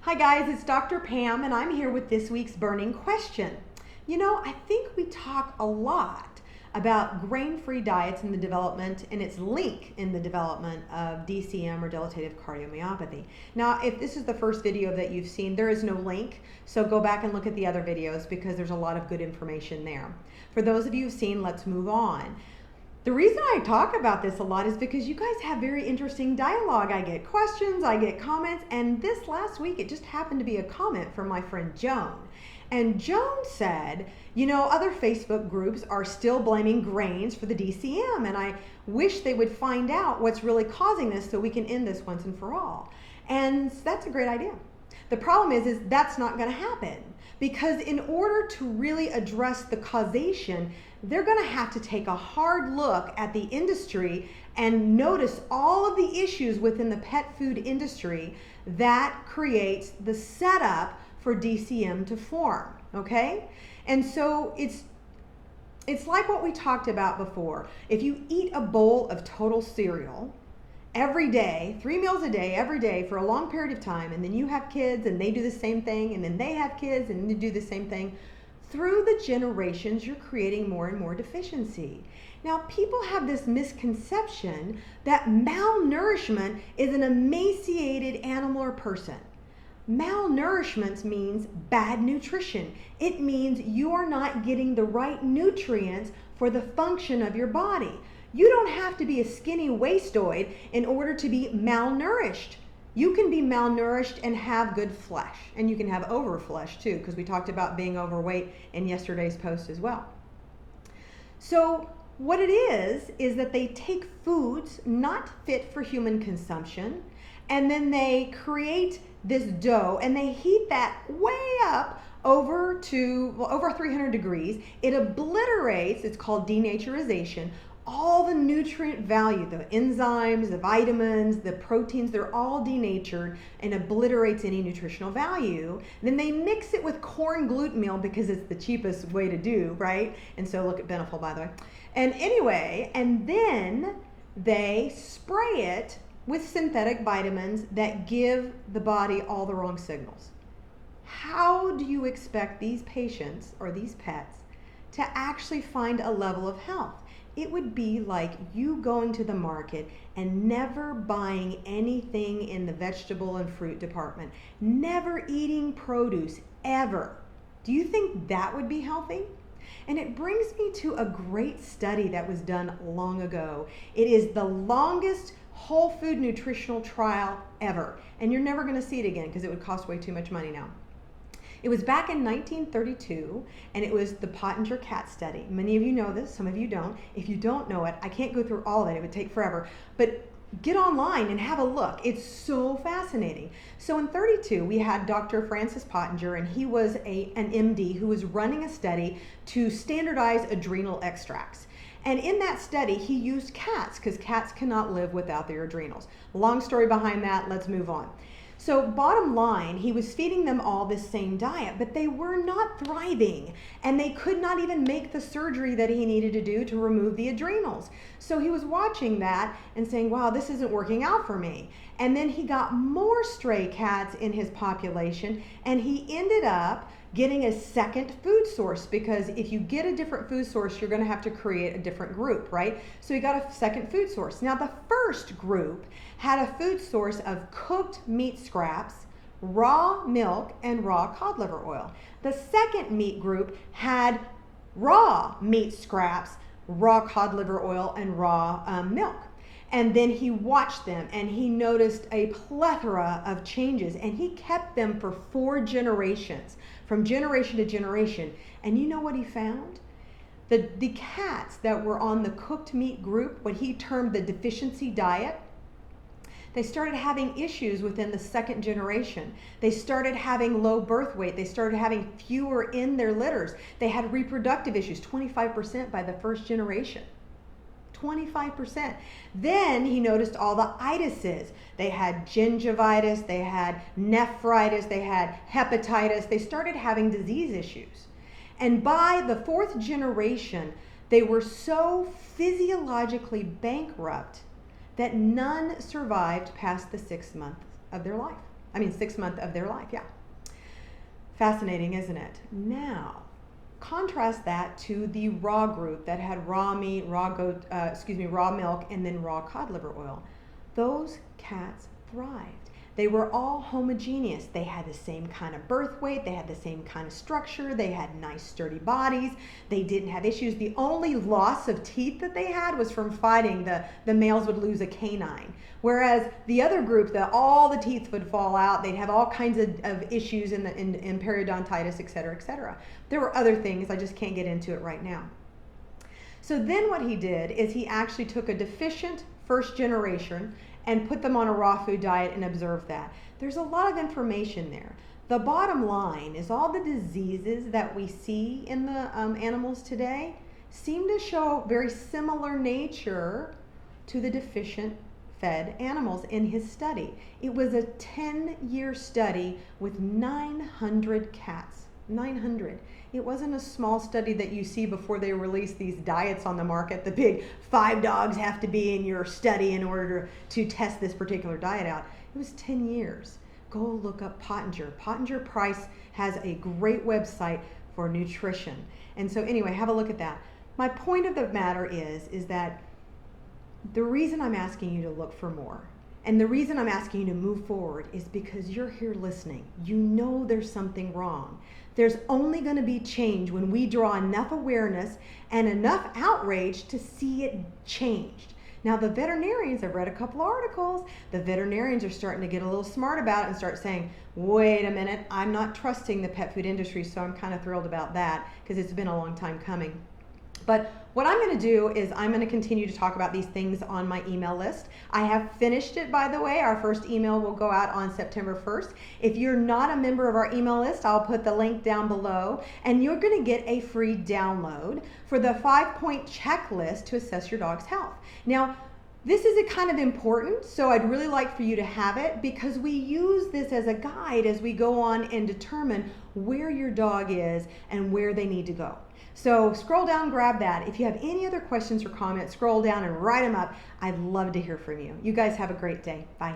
Hi guys, it's Dr. Pam and I'm here with this week's burning question. You know, I think we talk a lot about grain-free diets in the development and its link in the development of DCM or dilatative cardiomyopathy. Now, if this is the first video that you've seen, there is no link, so go back and look at the other videos because there's a lot of good information there. For those of you who've seen, let's move on. The reason I talk about this a lot is because you guys have very interesting dialogue. I get questions, I get comments, and this last week it just happened to be a comment from my friend Joan. And Joan said, you know, other Facebook groups are still blaming grains for the DCM, and I wish they would find out what's really causing this so we can end this once and for all. And that's a great idea. The problem is that's not going to happen, because in order to really address the causation, they're going to have to take a hard look at the industry and notice all of the issues within the pet food industry that creates the setup for DCM to form, okay? And so it's like what we talked about before. If you eat a bowl of total cereal every day, 3 meals a day, every day for a long period of time, and then you have kids and they do the same thing, and then they have kids and they do the same thing, through the generations, you're creating more and more deficiency. Now, people have this misconception that malnourishment is an emaciated animal or person. Malnourishment means bad nutrition. It means you are not getting the right nutrients for the function of your body. You don't have to be a skinny wastoid in order to be malnourished. You can be malnourished and have good flesh, and you can have overflesh too, because we talked about being overweight in yesterday's post as well. So what it is that they take foods not fit for human consumption, and then they create this dough and they heat that way up over 300 degrees. It obliterates, it's called denatureization, all the nutrient value, the enzymes, the vitamins, the proteins, they're all denatured and obliterates any nutritional value. Then they mix it with corn gluten meal because it's the cheapest way to do, right? And so look at Beneful, by the way. And anyway, and then they spray it with synthetic vitamins that give the body all the wrong signals. How do you expect these patients or these pets to actually find a level of health? It would be like you going to the market and never buying anything in the vegetable and fruit department, never eating produce ever. Do you think that would be healthy? And it brings me to a great study that was done long ago. It is the longest whole food nutritional trial ever, and you're never going to see it again because it would cost way too much money now. It was back in 1932, and it was the Pottenger Cat Study. Many of you know this, some of you don't. If you don't know it, I can't go through all of it. It would take forever. But get online and have a look. It's so fascinating. So in 32, we had Dr. Francis Pottinger, and he was an MD who was running a study to standardize adrenal extracts. And in that study, he used cats because cats cannot live without their adrenals. Long story behind that, let's move on. So bottom line, he was feeding them all this same diet, but they were not thriving, and they could not even make the surgery that he needed to do to remove the adrenals. So he was watching that and saying, wow, this isn't working out for me. And then he got more stray cats in his population, and he ended up getting a second food source, because if you get a different food source, you're going to have to create a different group, right? So he got a second food source. Now, the first group had a food source of cooked meat scraps, raw milk, and raw cod liver oil. The second meat group had raw meat scraps, raw cod liver oil, and raw milk. And then he watched them and he noticed a plethora of changes, and he kept them for 4 generations, from generation to generation. And you know what he found? The cats that were on the cooked meat group, what he termed the deficiency diet, they started having issues within the second generation. They started having low birth weight. They started having fewer in their litters. They had reproductive issues, 25% by the first generation. 25%. Then he noticed all the itises. They had gingivitis, they had nephritis, they had hepatitis. They started having disease issues. And by the 4th generation, they were so physiologically bankrupt that none survived past the 6th month of their life. 6th month of their life. Yeah. Fascinating, isn't it? Now, contrast that to the raw group that had raw meat, raw milk, and then raw cod liver oil. Those cats thrived. They were all homogeneous. They had the same kind of birth weight. They had the same kind of structure. They had nice, sturdy bodies. They didn't have issues. The only loss of teeth that they had was from fighting. The males would lose a canine. Whereas the other group, all the teeth would fall out. They'd have all kinds of issues in periodontitis, et cetera, et cetera. There were other things. I just can't get into it right now. So then what he did is he actually took a deficient first generation and put them on a raw food diet and observed that. There's a lot of information there. The bottom line is all the diseases that we see in the animals today seem to show very similar nature to the deficient fed animals in his study. It was a 10-year study with 900 cats. 900. It wasn't a small study that you see before they release these diets on the market. The big 5 dogs have to be in your study in order to test this particular diet out. It was 10 years. Go look up Pottinger. Pottinger Price has a great website for nutrition. And so anyway, have a look at that. My point of the matter is that the reason I'm asking you to look for more and the reason I'm asking you to move forward is because you're here listening. You know there's something wrong. There's only going to be change when we draw enough awareness and enough outrage to see it changed. Now, the veterinarians, I've read a couple articles, the veterinarians are starting to get a little smart about it and start saying, wait a minute, I'm not trusting the pet food industry, so I'm kind of thrilled about that because it's been a long time coming. But what I'm going to do is I'm going to continue to talk about these things on my email list. I have finished it, by the way. Our first email will go out on September 1st. If you're not a member of our email list, I'll put the link down below, and you're going to get a free download for the 5-point checklist to assess your dog's health. Now, this is a kind of important, so I'd really like for you to have it because we use this as a guide as we go on and determine where your dog is and where they need to go. So scroll down, grab that. If you have any other questions or comments, scroll down and write them up. I'd love to hear from you. You guys have a great day. Bye.